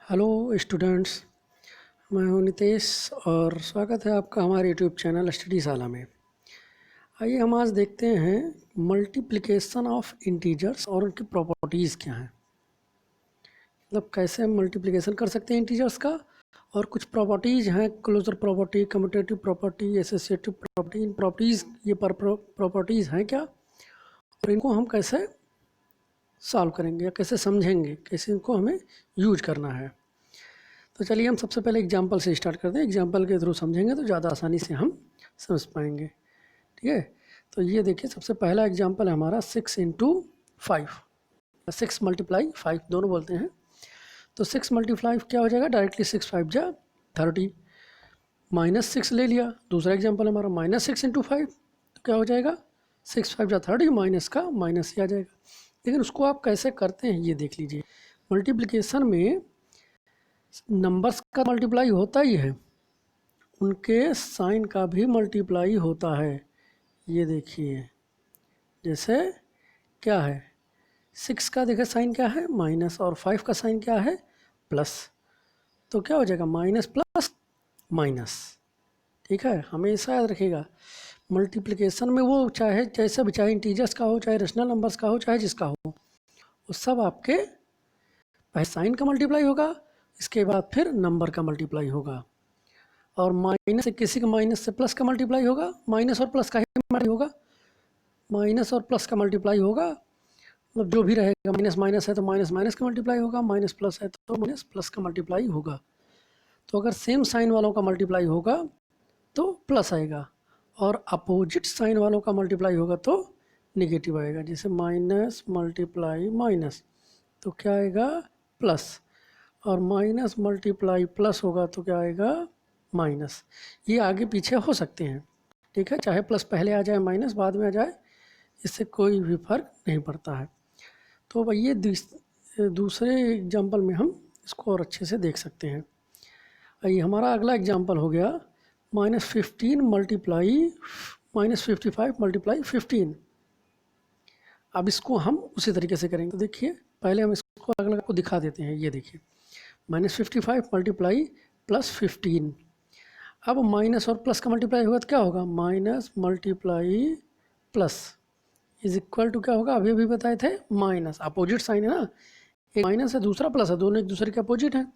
Hello students, मैं हूं नितेश और स्वागत है आपका हमारे यूट्यूब चैनल स्टडीशाला में। आइए हम आज देखते हैं मल्टीप्लिकेशन ऑफ इंटीजर्स और उनकी प्रॉपर्टीज़ क्या हैं। मतलब कैसे हम मल्टीप्लिकेशन कर सकते हैं इंटीजर्स का, और कुछ प्रॉपर्टीज़ हैं, closure property, commutative property, associative property. इन प्रॉपर्टीज़ ये प्रॉपर्टीज़ हैं क्या, और इनको हम कैसे सॉल्व करेंगे या कैसे समझेंगे, कैसे इनको हमें यूज करना है। तो चलिए हम सबसे पहले एग्जांपल से स्टार्ट करते हैं। एग्जांपल के थ्रू समझेंगे तो ज़्यादा आसानी से हम समझ पाएंगे। ठीक है, तो ये देखिए सबसे पहला एग्जांपल है हमारा 6 इंटू 5, 6 मल्टीप्लाई 5 दोनों बोलते हैं। तो 6 मल्टीप्लाई क्या हो जाएगा, डायरेक्टली 6 5 जा 30, -6 ले लिया। दूसरा एग्जाम्पल हमारा -6 इंटू 5, तो क्या हो जाएगा 6 5 जा 30, माइनस का माइनस ही आ जाएगा। लेकिन उसको आप कैसे करते हैं ये देख लीजिए। मल्टीप्लिकेशन में नंबर्स का मल्टीप्लाई होता ही है, उनके साइन का भी मल्टीप्लाई होता है। ये देखिए, जैसे क्या है, 6 का देखिए साइन क्या है माइनस, और 5 का साइन क्या है प्लस। तो क्या हो जाएगा माइनस प्लस माइनस। ठीक है, हमेशा याद रखिएगा मल्टीप्लिकेशन में वो चाहे जैसे भी, चाहे इंटीजर्स का हो, चाहे रेशनल नंबर्स का हो, चाहे जिसका हो, वो सब आपके पहले साइन का मल्टीप्लाई होगा, इसके बाद फिर नंबर का मल्टीप्लाई होगा। और माइनस से किसी का माइनस से प्लस का मल्टीप्लाई होगा, माइनस और प्लस का ही मल्टीप्लाई होगा, माइनस और प्लस का मल्टीप्लाई होगा। मतलब जो भी रहेगा, माइनस माइनस है तो माइनस माइनस का मल्टीप्लाई होगा, माइनस प्लस है तो माइनस प्लस का मल्टीप्लाई होगा। तो अगर सेम साइन वालों का मल्टीप्लाई होगा तो प्लस आएगा, और अपोजिट साइन वालों का मल्टीप्लाई होगा तो निगेटिव आएगा। जैसे माइनस मल्टीप्लाई माइनस तो क्या आएगा प्लस, और माइनस मल्टीप्लाई प्लस होगा तो क्या आएगा माइनस। ये आगे पीछे हो सकते हैं, ठीक है, चाहे प्लस पहले आ जाए माइनस बाद में आ जाए, इससे कोई भी फर्क नहीं पड़ता है। तो भाई ये दूसरे एग्जाम्पल में हम इसको और अच्छे से देख सकते हैं। ये हमारा अगला एग्जाम्पल हो गया -15 मल्टीप्लाई -55 मल्टीप्लाई 15। अब इसको हम उसी तरीके से करेंगे। तो देखिए पहले हम इसको अलग अलग को दिखा देते हैं। ये देखिए -55 मल्टीप्लाई +15। अब माइनस और प्लस का मल्टीप्लाई होगा तो क्या होगा, minus multiply plus is equal to क्या होगा, अभी अभी बताए थे माइनस। अपोजिट साइन है ना, एक माइनस है दूसरा प्लस है, दोनों एक दूसरे के अपोजिट हैं,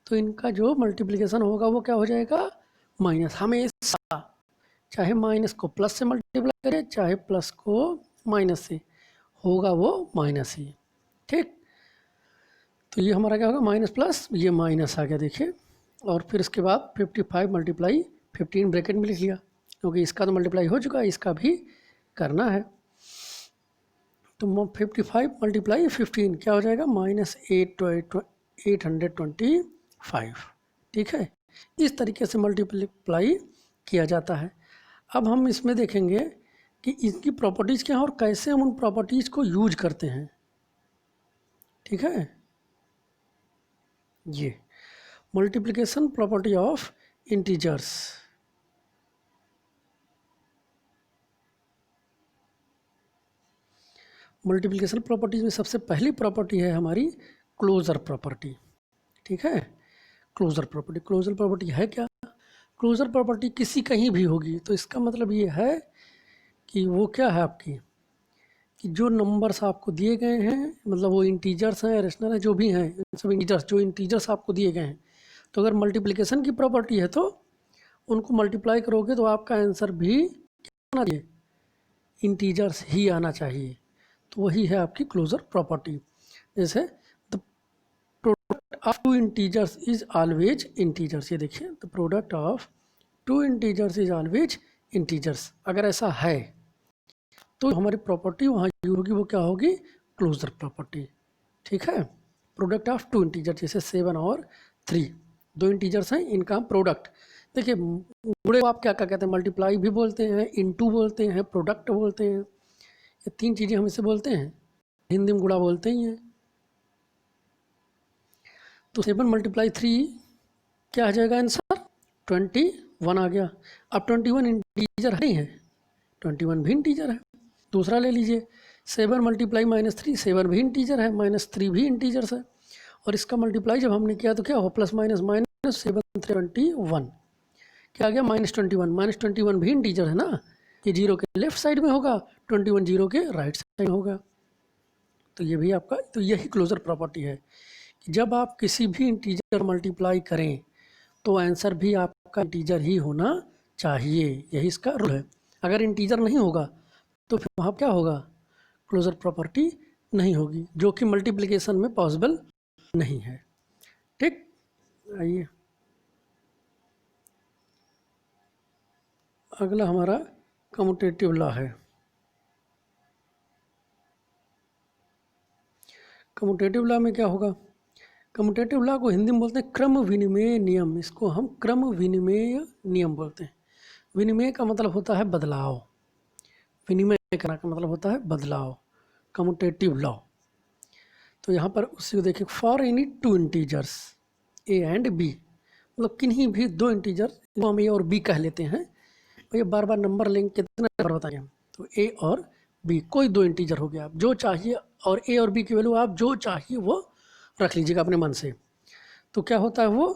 तो इनका जो मल्टीप्लिकेशन होगा वो क्या हो जाएगा माइनस। हमेशा चाहे माइनस को प्लस से मल्टीप्लाई करें, चाहे प्लस को माइनस से, होगा वो माइनस ही। ठीक, तो ये हमारा क्या होगा माइनस प्लस, ये माइनस आ गया देखिए। और फिर इसके बाद 55 मल्टीप्लाई 15 ब्रैकेट में लिख लिया, क्योंकि इसका तो मल्टीप्लाई हो चुका है, इसका भी करना है। तो 55 मल्टीप्लाई 15 क्या हो जाएगा -825। ठीक है, इस तरीके से मल्टीप्लाई किया जाता है। अब हम इसमें देखेंगे कि इसकी प्रॉपर्टीज़ क्या है और कैसे हम उन प्रॉपर्टीज़ को यूज करते हैं। ठीक है, ये multiplication property of integers. Multiplication properties में सबसे पहली प्रॉपर्टी है हमारी क्लोजर प्रॉपर्टी। ठीक है, क्लोजर प्रॉपर्टी, क्लोजर प्रॉपर्टी है क्या, क्लोजर प्रॉपर्टी किसी कहीं भी होगी तो इसका मतलब ये है कि वो क्या है आपकी, कि जो नंबर्स आपको दिए गए हैं, मतलब वो इंटीजर्स हैं, रेशनल है, जो भी हैं, सब इंटीजर्स, जो इंटीजर्स आपको दिए गए हैं, तो अगर मल्टीप्लिकेशन की प्रॉपर्टी है तो उनको मल्टीप्लाई करोगे तो आपका आंसर भी क्या आना चाहिए, इंटीजर्स ही आना चाहिए। तो वही है आपकी क्लोजर प्रॉपर्टी। जैसे the product of two integers is always integers, ये देखिए the product of two integers is always integers. अगर ऐसा है तो हमारी प्रॉपर्टी वहाँ यूज होगी, वो क्या होगी क्लोजर प्रॉपर्टी। ठीक है, प्रोडक्ट ऑफ टू इंटीजर, जैसे 7 और 3 दो इंटीजर्स हैं, इनका प्रोडक्ट। देखिए गुणे को आप क्या क्या कहते हैं, मल्टीप्लाई भी बोलते हैं, इनटू बोलते हैं, प्रोडक्ट बोलते हैं, ये 3 चीज़ें हम इसे बोलते हैं, हिंदी में गुणा बोलते ही हैं। तो 7 मल्टीप्लाई 3 क्या आ जाएगा आंसर 21 आ गया। अब 21 इंटीजर नहीं है, 21 भी इंटीजर है। दूसरा ले लीजिए 7 मल्टीप्लाई -3, 7 भी इंटीजर है, -3 भी इंटीजर्स है। और इसका मल्टीप्लाई जब हमने किया तो क्या हुआ, प्लस माइनस माइनस 7 21, क्या आ गया -21। -21 भी इंटीजर है ना, ये जीरो के लेफ्ट साइड में होगा, 21 जीरो के राइट साइड में होगा। तो ये भी आपका, तो यही क्लोजर प्रॉपर्टी है कि जब आप किसी भी इंटीजर मल्टीप्लाई करें तो आंसर भी आपका इंटीजर ही होना चाहिए, यही इसका रूल है। अगर इंटीजर नहीं होगा तो फिर वहाँ क्या होगा, क्लोजर प्रॉपर्टी नहीं होगी, जो कि मल्टीप्लिकेशन में पॉसिबल नहीं है। ठीक, आइए अगला हमारा कम्यूटेटिव लॉ है। कम्यूटेटिव लॉ में क्या होगा, कम्यूटेटिव लॉ को हिंदी में बोलते हैं क्रम विनिमय नियम, इसको हम क्रम विनिमय नियम बोलते हैं। विनिमय का मतलब होता है बदलाव, विनिमय करना का मतलब होता है बदलाव, कम्यूटेटिव लॉ। तो यहाँ पर उसी को देखिए, for any two integers a and b, मतलब किन्हीं भी दो इंटीजर, जो हम ए और बी कह लेते हैं, ये बार बार नंबर लेंगे, कितने नंबर बताएंगे हम, तो ए और बी कोई दो इंटीजर हो गया, आप जो चाहिए, और ए और बी की वैल्यू आप जो चाहिए वो रख लीजिएगा अपने मन से। तो क्या होता है वो,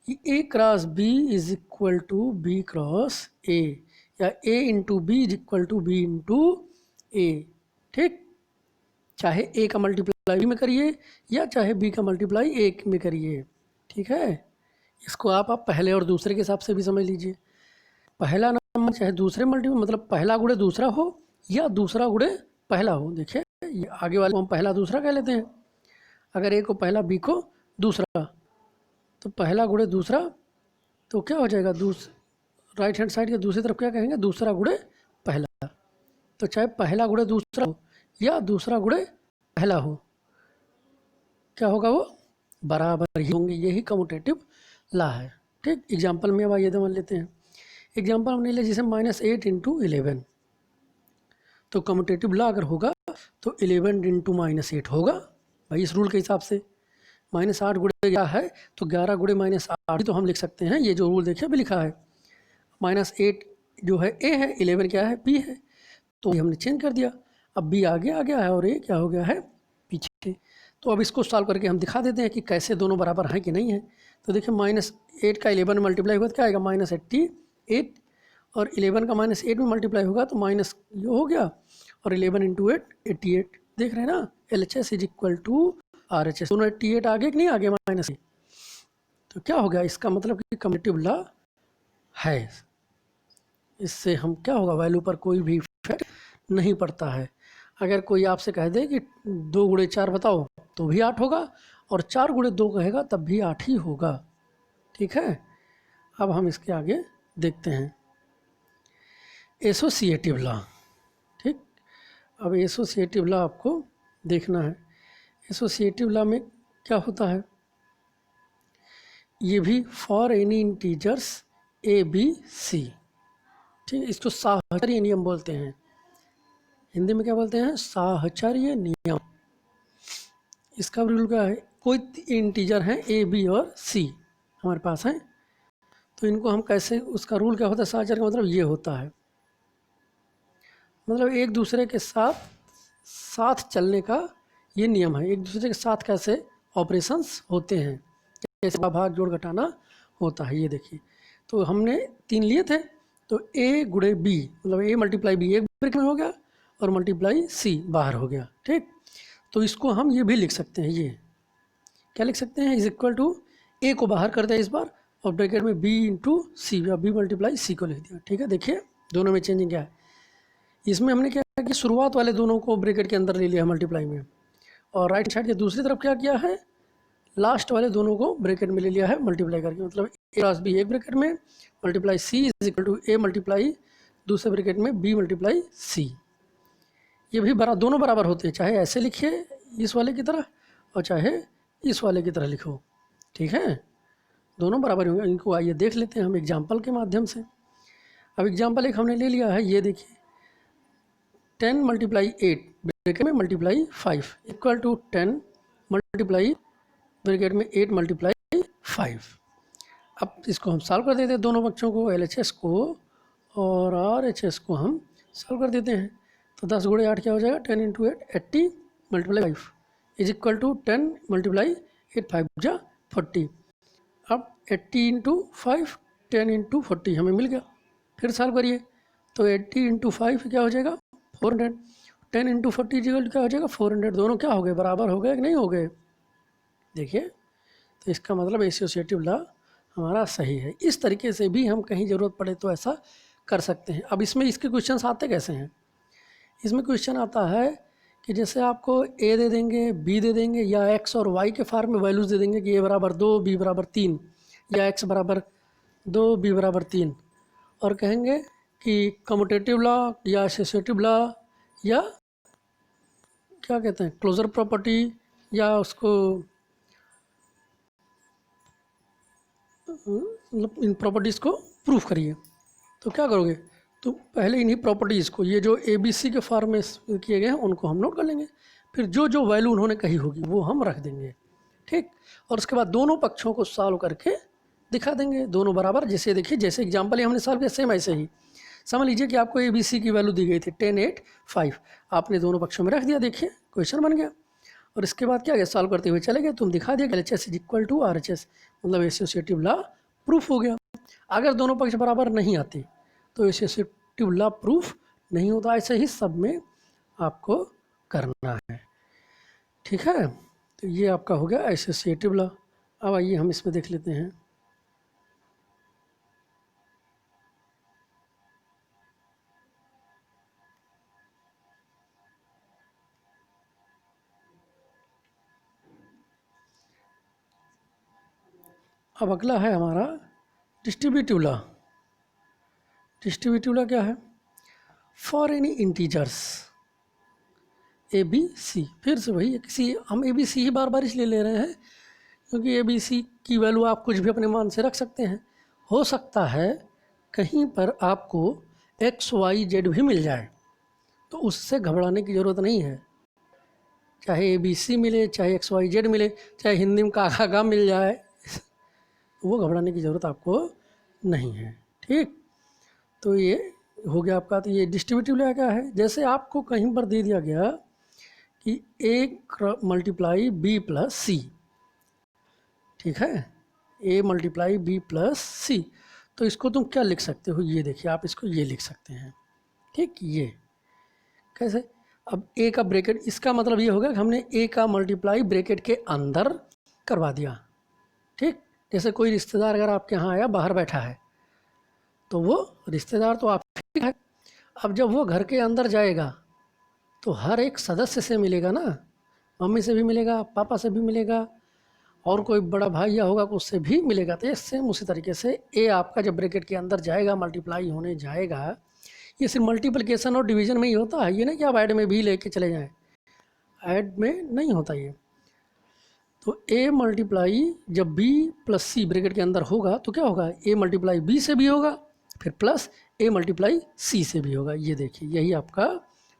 A cross B is equal to B cross A, या A into B is equal to B into A. ठीक, चाहे ए का मल्टीप्लाई बी में करिए या चाहे बी का मल्टीप्लाई ए में करिए। ठीक है, इसको आप पहले और दूसरे के हिसाब से भी समझ लीजिए। पहला नंबर चाहे दूसरे मल्टीपल, मतलब पहला गुणे दूसरा हो या दूसरा गुणे पहला हो। देखिए ये आगे वाले को हम पहला दूसरा कह लेते हैं, अगर ए को पहला बी को दूसरा, तो पहला गुणे दूसरा, तो क्या हो जाएगा, राइट हैंड साइड के दूसरी तरफ क्या कहेंगे, दूसरा गुणे पहला। तो चाहे पहला गुणे दूसरा हो या दूसरा गुणे पहला हो, क्या होगा, वो बराबर ही होंगे, यही कम्यूटेटिव लॉ है। ठीक, एग्जाम्पल में अब आइए मान लेते हैं, एग्जाम्पल हमने लिया जैसे -8 × 11, तो कम्यूटेटिव लॉ अगर होगा तो 11 × -8 होगा भाई, इस रूल के हिसाब से। -8 गुणे क्या है, तो 11 गुणे -8 तो हम लिख सकते हैं, ये जो रूल देखिए अभी लिखा है। -8 जो है ए है, 11 क्या है, बी है, तो ये हमने चेंज कर दिया। अब बी आगे आ गया है और ए क्या हो गया है, पीछे। तो अब इसको सॉल्व करके हम दिखा देते हैं कि कैसे दोनों बराबर हैं कि नहीं है। तो देखिए -8 का 11 मल्टीप्लाई हुआ तो क्या आएगा, -88, और 11 का -8 में मल्टीप्लाई होगा तो माइनस ये हो गया, और 11 × 8 88। देख रहे हैं ना, LHS is equal to RHS, दोनों 88 आगे कि नहीं आगे माइनस। तो क्या हो गया, इसका मतलब कि कम्यूटेटिव लॉ है, इससे हम क्या होगा, वैल्यू पर कोई भी इफेक्ट नहीं पड़ता है। अगर कोई आपसे कह दे कि 2 × 4 बताओ तो भी 8 होगा, और 4 × 2 कहेगा तब भी 8 ही होगा। ठीक है, अब हम इसके आगे देखते हैं एसोसिएटिव लॉ। ठीक, अब एसोसिएटिव लॉ आपको देखना है। एसोसिएटिव लॉ में क्या होता है, ये भी for any integers a b c. ठीक है, इसको साहचर्य नियम बोलते हैं, हिंदी में क्या बोलते हैं, साहचर्य नियम। इसका रूल क्या है, कोई इंटीजर हैं ए बी और सी हमारे पास हैं, तो इनको हम कैसे, उसका रूल क्या होता है, साहचर्य का मतलब ये होता है, मतलब एक दूसरे के साथ चलने का ये नियम है। एक दूसरे के साथ कैसे ऑपरेशंस होते हैं, कैसे भाग जोड़ घटाना होता है, ये देखिए। तो हमने 3 लिए थे, तो ए गुणे बी, मतलब ए मल्टीप्लाई बी एक ब्रैकेट में हो गया और मल्टीप्लाई सी बाहर हो गया। ठीक, तो इसको हम ये भी लिख सकते हैं, ये क्या लिख सकते हैं, इज इक्वल टू ए को बाहर कर दिया इस बार, और ब्रैकेट में बी इंटू सी, या बी मल्टीप्लाई सी को लिख दिया। ठीक है, देखिए दोनों में चेंजिंग क्या है, इसमें हमने क्या किया कि शुरुआत वाले दोनों को ब्रैकेट के अंदर ले लिया मल्टीप्लाई में, और राइट साइड के दूसरी तरफ क्या किया है, लास्ट वाले दोनों को ब्रैकेट में ले लिया है मल्टीप्लाई करके। मतलब ए क्रॉस बी एक ब्रैकेट में, multiply c is equal to a multiply दूसरे ब्रैकेट में बी मल्टीप्लाई सी। ये भी दोनों बराबर होते हैं, चाहे ऐसे लिखिए इस वाले की तरह और चाहे इस वाले की तरह लिखो। ठीक है, दोनों बराबर होंगे। इनको आइए देख लेते हैं हम एग्जाम्पल के माध्यम से। अब एग्जाम्पल एक हमने ले लिया है, ये देखिए 10 × 8 ब्रैकेट में multiply 5 equal to 10 multiply bracket में 8 मल्टीप्लाई 5। अब इसको हम सॉल्व कर देते हैं, दोनों पक्षों को, LHS को और RHS को हम सॉल्व कर देते हैं। तो 10 × 8 क्या हो जाएगा, 10 × 8 80 multiply 5 is equal to 10 multiply 8 5 जा 40। अब 80 इंटू 5 10 इंटू 40 हमें मिल गया। फिर सॉल्व करिए तो 80 इंटू 5 क्या हो जाएगा 400। 10 इंटू 40 क्या हो जाएगा 400। दोनों क्या हो गए बराबर हो गए कि नहीं हो गए। देखिए तो इसका मतलब एसोसिएटिव लॉ हमारा सही है। इस तरीके से भी हम कहीं ज़रूरत पड़े तो ऐसा कर सकते हैं। अब इसमें इसके क्वेश्चंस आते कैसे हैं। इसमें क्वेश्चन आता है कि जैसे आपको ए दे देंगे, बी दे देंगे, या एक्स और वाई के फॉर्म में वैल्यूज़ दे देंगे कि ए बराबर 2 बी बराबर 3 या एक्स बराबर 2 बी बराबर 3, और कहेंगे कि कम्यूटेटिव लॉ या एसोसिएटिव लॉ या क्या कहते हैं क्लोजर प्रॉपर्टी या उसको मतलब इन प्रॉपर्टीज़ को प्रूफ करिए। तो क्या करोगे, तो पहले इन्हीं प्रॉपर्टीज़ को, ये जो ए बी सी के फॉर्म में किए गए हैं उनको हम नोट कर लेंगे, फिर जो जो वैल्यू उन्होंने कही होगी वो हम रख देंगे, ठीक। और उसके बाद दोनों पक्षों को सॉल्व करके दिखा देंगे दोनों बराबर। जैसे देखिए जैसे एग्जाम्पल हमने सॉल्व किया सेम ऐसे ही समझ लीजिए कि आपको ए बी सी की वैल्यू दी गई थी 10 8 5, आपने दोनों पक्षों में रख दिया, देखिए क्वेश्चन बन गया। और इसके बाद क्या गया सॉल्व करते हुए चले गए, तुम दिखा दिया L H S is equal to R H S, मतलब एसोसिएटिव लॉ प्रूफ हो गया। अगर दोनों पक्ष बराबर नहीं आते तो एसोसिएटिव लॉ प्रूफ नहीं होता। ऐसे ही सब में आपको करना है, ठीक है। तो ये आपका हो गया एसोसिएटिव लॉ। अब आइए हम इसमें देख लेते हैं। अब अगला है हमारा डिस्ट्रीब्यूटिव लॉ। डिस्ट्रीब्यूटिव लॉ क्या है, for any integers a b c, फिर से वही किसी हम ए बी सी ही बार बार इसलिए ले रहे हैं क्योंकि ए बी सी की वैल्यू आप कुछ भी अपने मान से रख सकते हैं। हो सकता है कहीं पर आपको एक्स वाई जेड भी मिल जाए, तो उससे घबराने की ज़रूरत नहीं है। चाहे ए बी सी मिले, चाहे एक्स वाई जेड मिले, चाहे हिंदी में काका गा मिल जाए, वो घबराने की ज़रूरत आपको नहीं है, ठीक। तो ये हो गया आपका। तो ये डिस्ट्रीब्यूटिव लॉ क्या है, जैसे आपको कहीं पर दे दिया गया कि ए मल्टीप्लाई बी प्लस सी, ठीक है, ए मल्टीप्लाई बी प्लस सी, तो इसको तुम क्या लिख सकते हो, ये देखिए आप इसको ये लिख सकते हैं, ठीक। ये कैसे, अब ए का ब्रैकेट, इसका मतलब ये होगा कि हमने ए का मल्टीप्लाई ब्रैकेट के अंदर करवा दिया, ठीक। जैसे कोई रिश्तेदार अगर आपके यहाँ आया, बाहर बैठा है, तो वो रिश्तेदार तो आप है, अब जब वो घर के अंदर जाएगा तो हर एक सदस्य से मिलेगा ना, मम्मी से भी मिलेगा, पापा से भी मिलेगा, और कोई बड़ा भाई या होगा उससे भी मिलेगा। तो सेम उसी तरीके से ए आपका जब ब्रैकेट के अंदर जाएगा, मल्टीप्लाई होने जाएगा, ये सिर्फ मल्टीप्लिकेशन और डिवीजन में ही होता है, ये नहीं कि आप ऐड में भी लेके चले जाएं, ऐड में नहीं होता ये। तो ए मल्टीप्लाई जब बी प्लस सी ब्रैकेट के अंदर होगा तो क्या होगा, ए मल्टीप्लाई बी से भी होगा, फिर प्लस ए मल्टीप्लाई सी से भी होगा। ये देखिए यही आपका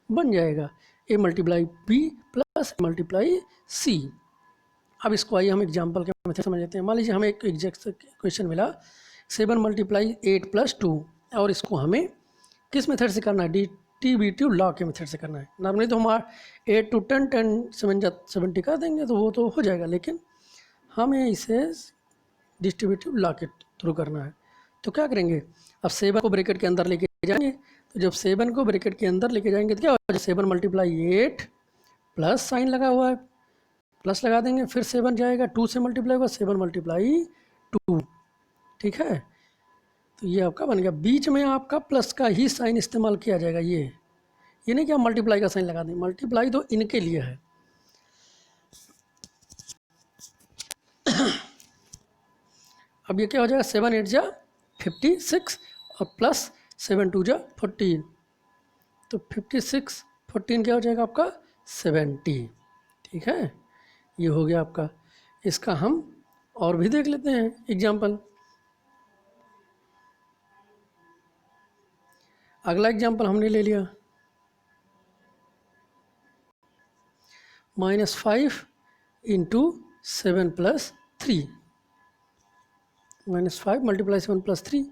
बन जाएगा, A multiply B plus multiply C. अब इसको आइए हम एग्जाम्पल के मेथड समझ लेते हैं। मान लीजिए हमें एक एग्जैक्ट क्वेश्चन मिला 7 मल्टीप्लाई 8 प्लस 2, और इसको हमें किस मेथड से करना है, डिस्ट्रीब्यूटिव लॉ के मेथड से करना है। नॉर्मली तो हमारा 8 to 10 10 7 70 कर देंगे तो वो तो हो जाएगा, लेकिन हमें इसे डिस्ट्रीब्यूटिव लॉ के थ्रू करना है। तो क्या करेंगे, अब 7 को ब्रैकेट के अंदर लेके जाएंगे, तो जब 7 को ब्रैकेट के अंदर लेके जाएंगे तो क्या होगा, 7 मल्टीप्लाई 8 प्लस साइन लगा हुआ है, प्लस लगा देंगे, फिर 7 जाएगा, 2 से मल्टीप्लाई होगा, 7 मल्टीप्लाई 2, ठीक है। तो ये आपका बन गया। बीच में आपका प्लस का ही साइन इस्तेमाल किया जाएगा, ये नहीं कि आप मल्टीप्लाई का साइन लगा दें, मल्टीप्लाई तो इनके लिए है। अब ये क्या हो जाएगा, 7 8 जा 56 और प्लस 7 2 जा 14, तो 56 14 क्या हो जाएगा आपका 70, ठीक है। ये हो गया आपका। इसका हम और भी देख लेते हैं एग्जाम्पल। अगला एग्जाम्पल हमने ले लिया -5 इंटू 7 प्लस 3, -5 मल्टीप्लाई 7 प्लस 3।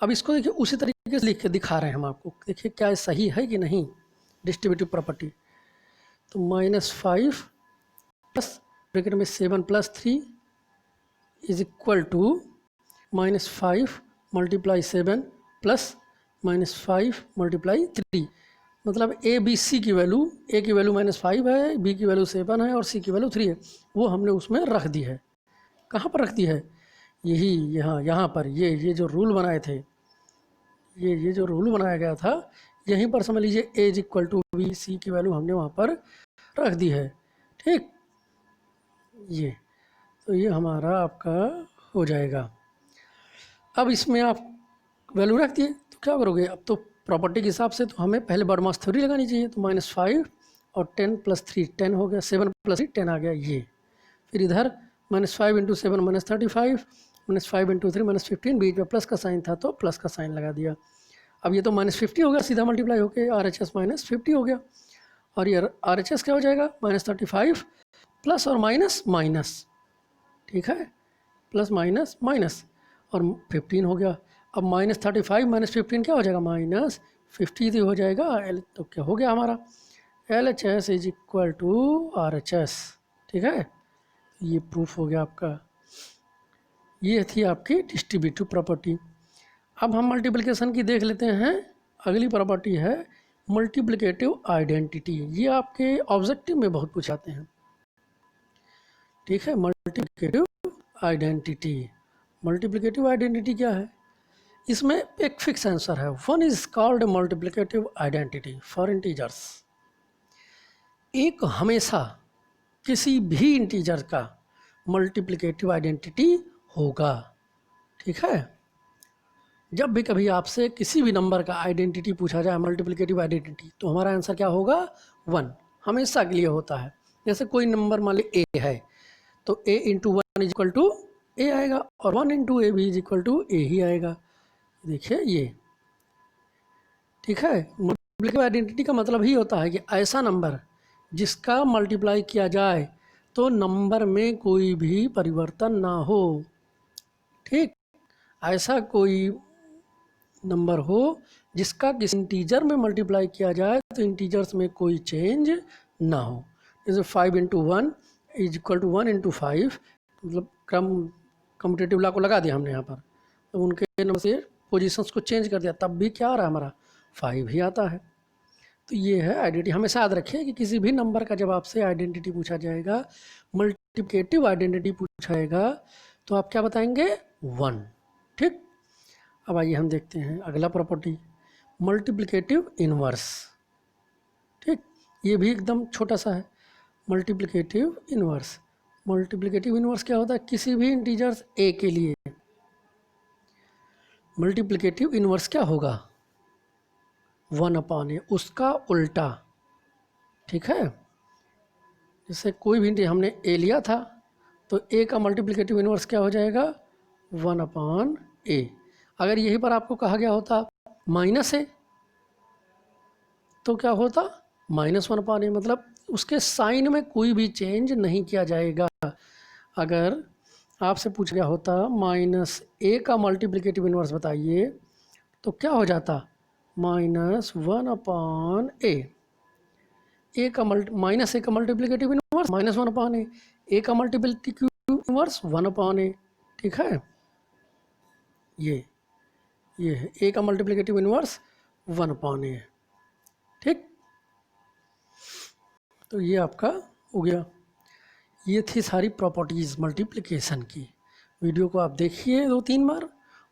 अब इसको देखिए उसी तरीके से लिख के दिखा रहे हैं हम आपको, देखिए क्या सही है कि नहीं डिस्ट्रीब्यूटिव प्रॉपर्टी। तो -5 प्लस ब्रैकेट में 7 + 3 इज इक्वल टू -5 × 7 प्लस -5 × 3। मतलब ए बी सी की वैल्यू, ए की वैल्यू -5 है, बी की वैल्यू 7 है और सी की वैल्यू 3 है, वो हमने उसमें रख दी है। कहाँ पर रख दी है? यही यहाँ पर ये जो रूल बनाए थे, ये जो रूल बनाया गया था, यहीं पर समझ लीजिए ए इज इक्वल टू बी, सी की वैल्यू हमने वहाँ पर रख दी है। ठीक, ये तो ये हमारा आपका हो जाएगा। अब इसमें आप वैल्यू रख दिए तो क्या करोगे? अब तो प्रॉपर्टी के हिसाब से तो हमें पहले बॉडमास थ्योरी लगानी चाहिए। तो -5 और 10 + 3 10 हो गया, 7 + 3 10 आ गया ये। फिर इधर -5 × 7 -35, -5 × 3 -15, बीच में प्लस का साइन था तो प्लस का साइन लगा दिया। अब ये तो -50 हो गया, सीधा मल्टीप्लाई होकर RHS -50 हो गया। और ये RHS क्या हो जाएगा? -35 प्लस और माइनस माइनस, ठीक है, प्लस माइनस माइनस और 15 हो गया। अब -35 -15 क्या हो जाएगा? -50 हो जाएगा। तो क्या हो गया हमारा? LHS is equal to RHS। ठीक है, ये प्रूफ हो गया आपका। ये थी आपकी डिस्ट्रीब्यूटिव प्रॉपर्टी। अब हम मल्टीप्लिकेशन की देख लेते हैं। अगली प्रॉपर्टी है मल्टीप्लिकेटिव आइडेंटिटी। ये आपके ऑब्जेक्टिव में बहुत पूछाते हैं। ठीक है, मल्टीप्लिकेटिव आइडेंटिटी। मल्टीप्लिकेटिव आइडेंटिटी क्या है? इसमें एक फिक्स आंसर है। 1 is called multiplicative identity for integers. एक हमेशा किसी भी इंटीजर का मल्टीप्लिकेटिव आइडेंटिटी होगा। ठीक है, जब भी कभी आपसे किसी भी नंबर का आइडेंटिटी पूछा जाए, मल्टीप्लिकेटिव आइडेंटिटी, तो हमारा आंसर क्या होगा? 1 हमेशा के लिए होता है। जैसे कोई नंबर मान ली a है तो a × 1 is equal to a आएगा और 1 × a भी इज इक्वल टू a ही आएगा। देखिए ये, ठीक है। मल्टीप्लिकेटिव आइडेंटिटी का मतलब ही होता है कि ऐसा नंबर जिसका मल्टीप्लाई किया जाए तो नंबर में कोई भी परिवर्तन ना हो। ठीक, ऐसा कोई नंबर हो जिसका किसी इंटीजर में मल्टीप्लाई किया जाए तो इंटीजर्स में कोई चेंज ना हो। जैसे 5 × 1 इज इक्वल टू 1 × 5, मतलब कम्यूटेटिव लॉ को लगा दिया हमने यहाँ पर, तो उनके नंबर से पोजीशंस को चेंज कर दिया, तब भी क्या आ रहा है हमारा? 5 ही आता है। तो ये है आइडेंटिटी। हमेशा याद रखिए कि किसी भी नंबर का जब आपसे आइडेंटिटी पूछा जाएगा, मल्टीप्लिकेटिव आइडेंटिटी पूछा जाएगा, तो आप क्या बताएंगे? 1। ठीक, अब आइए हम देखते हैं अगला प्रॉपर्टी, मल्टीप्लिकेटिव इनवर्स। ठीक, ये भी एकदम छोटा सा है, मल्टीप्लिकेटिव इनवर्स। मल्टीप्लिकेटिव इनवर्स क्या होता है? किसी भी इंटीजर्स a के लिए मल्टीप्लिकेटिव इनवर्स क्या होगा? 1/a, उसका उल्टा। ठीक है, जैसे कोई भी हमने a लिया था तो a का मल्टीप्लिकेटिव इनवर्स क्या हो जाएगा? 1/a। अगर यहीं पर आपको कहा गया होता -a तो क्या होता? -1/a, मतलब उसके साइन में कोई भी चेंज नहीं किया जाएगा। अगर आपसे पूछ गया होता -a का मल्टीप्लिकेटिव इनवर्स बताइए तो क्या हो जाता? -1/a। a का मल्टीप्लिकेटिव इनवर्स -1/a, a का मल्टीप्लिकेटिव इनवर्स 1/a। ठीक है, ये है a का मल्टीप्लिकेटिव इनवर्स 1/a। ठीक, तो ये आपका हो गया। ये थी सारी प्रॉपर्टीज़ मल्टीप्लिकेशन की। वीडियो को आप देखिए 2-3 बार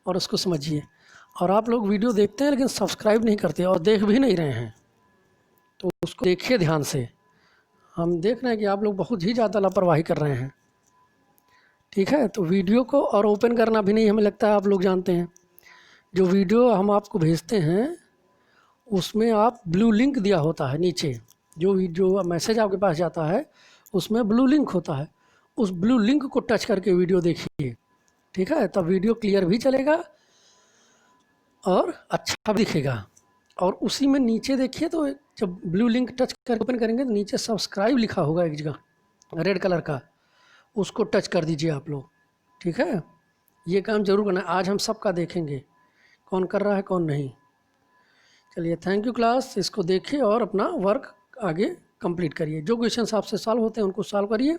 और उसको समझिए। और आप लोग वीडियो देखते हैं लेकिन सब्सक्राइब नहीं करते और देख भी नहीं रहे हैं, तो उसको देखिए ध्यान से। हम देख रहे हैं कि आप लोग बहुत ही ज़्यादा लापरवाही कर रहे हैं। ठीक है, तो वीडियो को और ओपन करना भी नहीं, हमें लगता है आप लोग जानते हैं। जो वीडियो हम आपको भेजते हैं उसमें आप ब्लू लिंक दिया होता है नीचे, जो मैसेज आपके पास जाता है उसमें ब्लू लिंक होता है, उस ब्लू लिंक को टच करके वीडियो देखिए। ठीक है, तब वीडियो क्लियर भी चलेगा और अच्छा भी दिखेगा। और उसी में नीचे देखिए तो जब ब्लू लिंक टच कर ओपन करेंगे तो नीचे सब्सक्राइब लिखा होगा एक जगह रेड कलर का, उसको टच कर दीजिए आप लोग। ठीक है, ये काम जरूर करना। आज हम सबका देखेंगे कौन कर रहा है कौन नहीं। चलिए, थैंक यू क्लास। इसको देखिए और अपना वर्क आगे कंप्लीट करिए। जो क्वेश्चंस आपसे सॉल्व होते हैं उनको सॉल्व करिए।